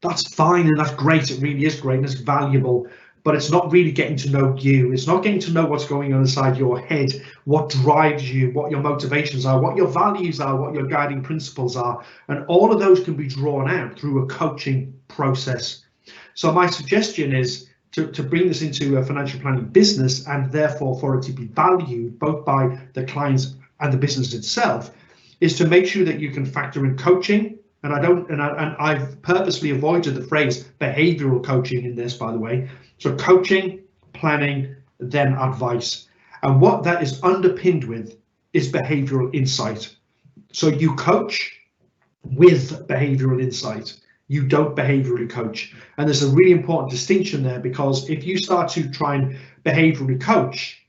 S2: That's fine and that's great, it really is great and it's valuable, but it's not really getting to know you. It's not getting to know what's going on inside your head, what drives you, what your motivations are, what your values are, what your guiding principles are. And all of those can be drawn out through a coaching process. So my suggestion is to bring this into a financial planning business, and therefore for it to be valued both by the clients and the business itself, is to make sure that you can factor in coaching. And I've purposely avoided the phrase behavioural coaching in this, by the way. So coaching, planning, then advice. And what that is underpinned with is behavioural insight. So you coach with behavioural insight. You don't behaviourally coach. And there's a really important distinction there, because if you start to try and behaviourally coach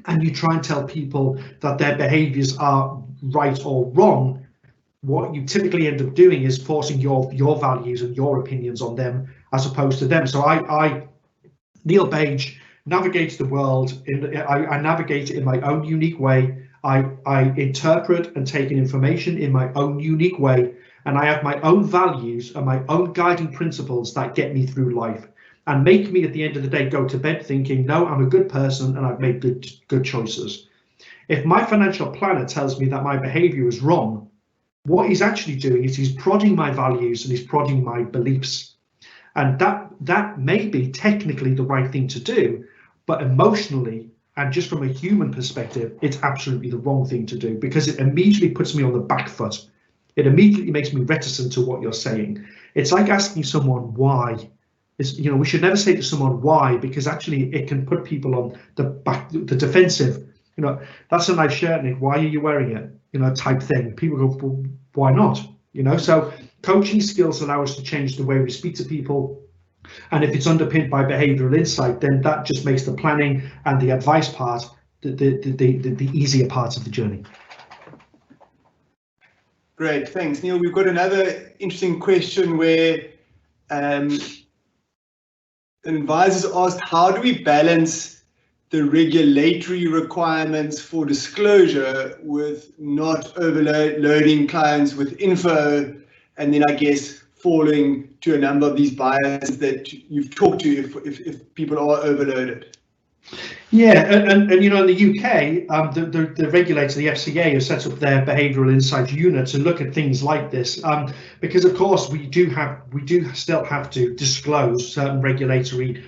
S2: and you try and tell people that their behaviours are right or wrong, what you typically end up doing is forcing your values and your opinions on them as opposed to them. So Neil Bage, navigates the world. I navigate it in my own unique way. I interpret and take in information in my own unique way. And I have my own values and my own guiding principles that get me through life and make me at the end of the day go to bed thinking, no, I'm a good person and I've made good choices. If my financial planner tells me that my behavior is wrong, what he's actually doing is he's prodding my values and he's prodding my beliefs. And that may be technically the right thing to do, but emotionally and just from a human perspective, it's absolutely the wrong thing to do, because it immediately puts me on the back foot. It immediately makes me reticent to what you're saying. It's like asking someone why. We should never say to someone why, because actually it can put people on the defensive. That's a nice shirt, Nick. Why are you wearing it? Type thing. People go, well, why not? So coaching skills allow us to change the way we speak to people. And if it's underpinned by behavioral insight, then that just makes the planning and the advice part the easier parts of the journey.
S1: Great, thanks, Neil. We've got another interesting question where an advisor's asked, how do we balance the regulatory requirements for disclosure with not overloading clients with info, and then I guess falling to a number of these biases that you've talked to if people are overloaded?
S2: Yeah, and in the UK, the regulator, the FCA, has set up their behavioural insights unit to look at things like this, because of course we do still have to disclose certain regulatory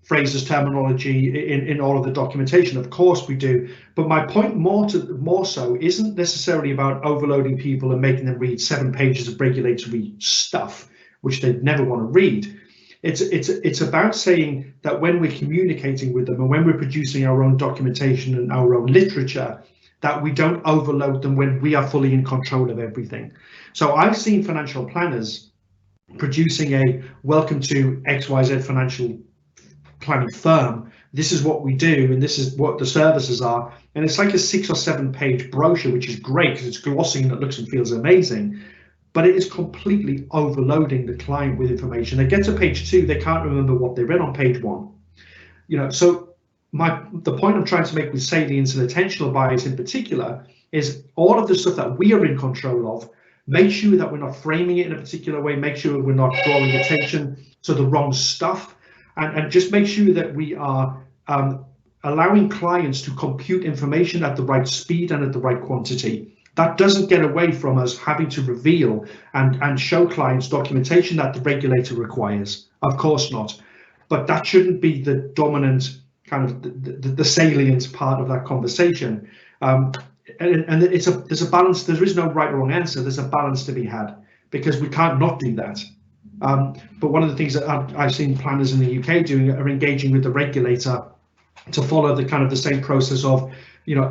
S2: phrases, terminology in all of the documentation. Of course we do, but my point more so isn't necessarily about overloading people and making them read 7 pages of regulatory stuff, which they'd never want to read. It's about saying that when we're communicating with them and when we're producing our own documentation and our own literature, that we don't overload them when we are fully in control of everything. So I've seen financial planners producing a welcome to XYZ financial planning firm. This is what we do and this is what the services are. And it's like a 6 or 7 page brochure, which is great because it's glossy and it looks and feels amazing. But it is completely overloading the client with information. They get to page 2, they can't remember what they read on page 1. So the point I'm trying to make with salience and attentional bias in particular is all of the stuff that we are in control of. Make sure that we're not framing it in a particular way. Make sure we're not drawing attention to the wrong stuff, and just make sure that we are allowing clients to compute information at the right speed and at the right quantity. That doesn't get away from us having to reveal and show clients documentation that the regulator requires. Of course not. But that shouldn't be the dominant kind of the salient part of that conversation. And there's a balance. There is no right or wrong answer. There's a balance to be had, because we can't not do that. But one of the things that I've seen planners in the UK doing are engaging with the regulator to follow the same process of,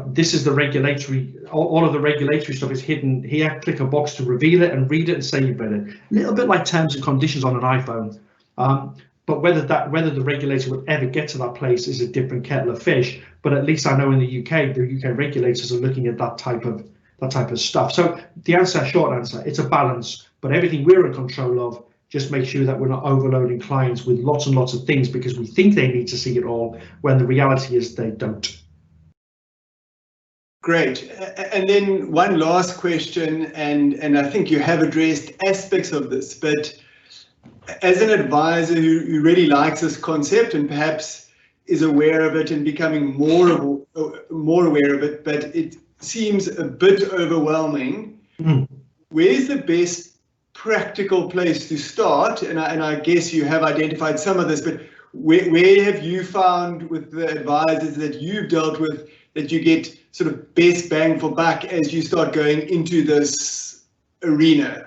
S2: this is the regulatory, all of the regulatory stuff is hidden here. Click a box to reveal it and read it and say you've read it. A little bit like terms and conditions on an iPhone. But whether the regulator would ever get to that place is a different kettle of fish. But at least I know in the UK regulators are looking at that type of stuff. So the short answer, it's a balance. But everything we're in control of, just make sure that we're not overloading clients with lots and lots of things because we think they need to see it all, when the reality is they don't.
S1: Great. And then one last question, and I think you have addressed aspects of this, but as an advisor who really likes this concept and perhaps is aware of it and becoming more aware of it, but it seems a bit overwhelming. Where's the best practical place to start? And I guess you have identified some of this, but where have you found with the advisors that you've dealt with that you get sort of best bang for buck as you start going into this arena?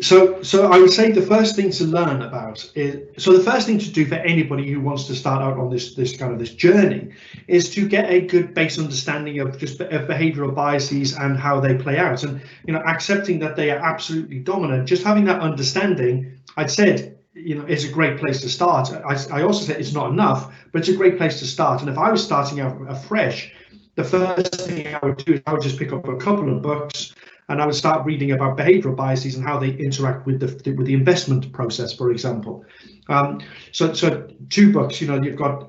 S2: So I would say the first thing to learn about is, so the first thing to do for anybody who wants to start out on this journey is to get a good base understanding of just behavioural biases and how they play out, and accepting that they are absolutely dominant. Just having that understanding, I'd said, is a great place to start. I also said it's not enough, but it's a great place to start. And if I was starting out afresh, the first thing I would do is I would just pick up a couple of books and I would start reading about behavioural biases and how they interact with the investment process, for example. So 2 books, you've got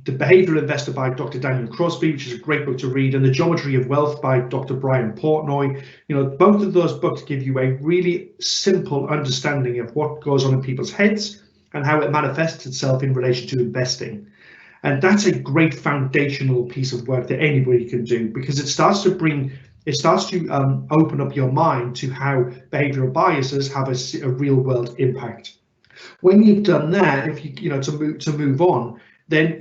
S2: The Behavioural Investor by Dr. Daniel Crosby, which is a great book to read, and The Geometry of Wealth by Dr. Brian Portnoy. Both of those books give you a really simple understanding of what goes on in people's heads and how it manifests itself in relation to investing. And that's a great foundational piece of work that anybody can do, because it starts to open up your mind to how behavioural biases have a real world impact. When you've done that, if you to move on, then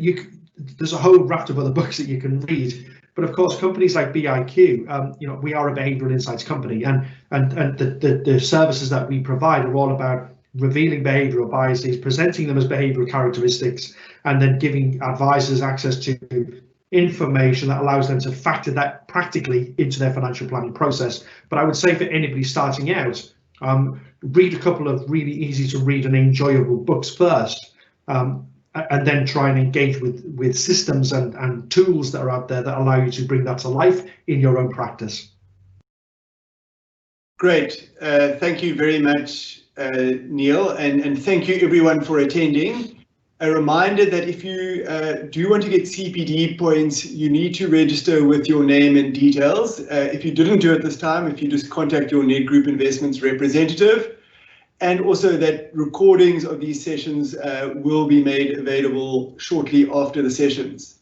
S2: there's a whole raft of other books that you can read. But of course, companies like BIQ, we are a behavioural insights company, and the services that we provide are all about revealing behavioural biases, presenting them as behavioural characteristics, and then giving advisors access to information that allows them to factor that practically into their financial planning process. But I would say for anybody starting out, read a couple of really easy to read and enjoyable books first, and then try and engage with systems and tools that are out there that allow you to bring that to life in your own practice.
S1: Great. Thank you very much, Neil, and thank you everyone for attending. A reminder that if you do want to get CPD points, you need to register with your name and details. If you didn't do it this time, if you just contact your Ned Group Investments representative, and also that recordings of these sessions will be made available shortly after the sessions.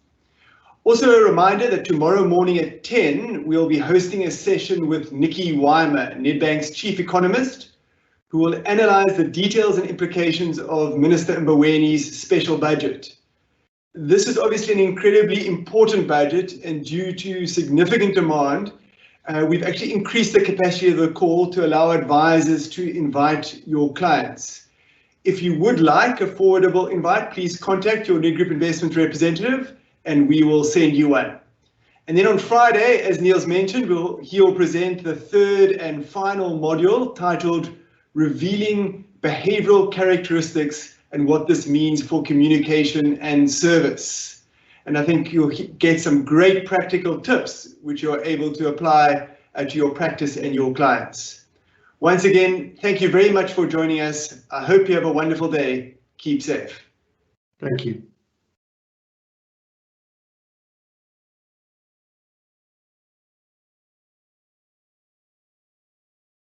S1: Also a reminder that tomorrow morning at 10, we'll be hosting a session with Nikki Weimer, Nedbank's chief economist, who will analyse the details and implications of Minister Mbowene's special budget. This is obviously an incredibly important budget, and due to significant demand, we've actually increased the capacity of the call to allow advisors to invite your clients. If you would like a forwardable invite, please contact your Ned Group Investment representative and we will send you one. And then on Friday, as Neil's mentioned, he will present the 3rd and final module titled Revealing Behavioural Characteristics and what this means for communication and service. And I think you'll get some great practical tips which you're able to apply to your practice and your clients. Once again, thank you very much for joining us. I hope you have a wonderful day. Keep safe.
S2: Thank you.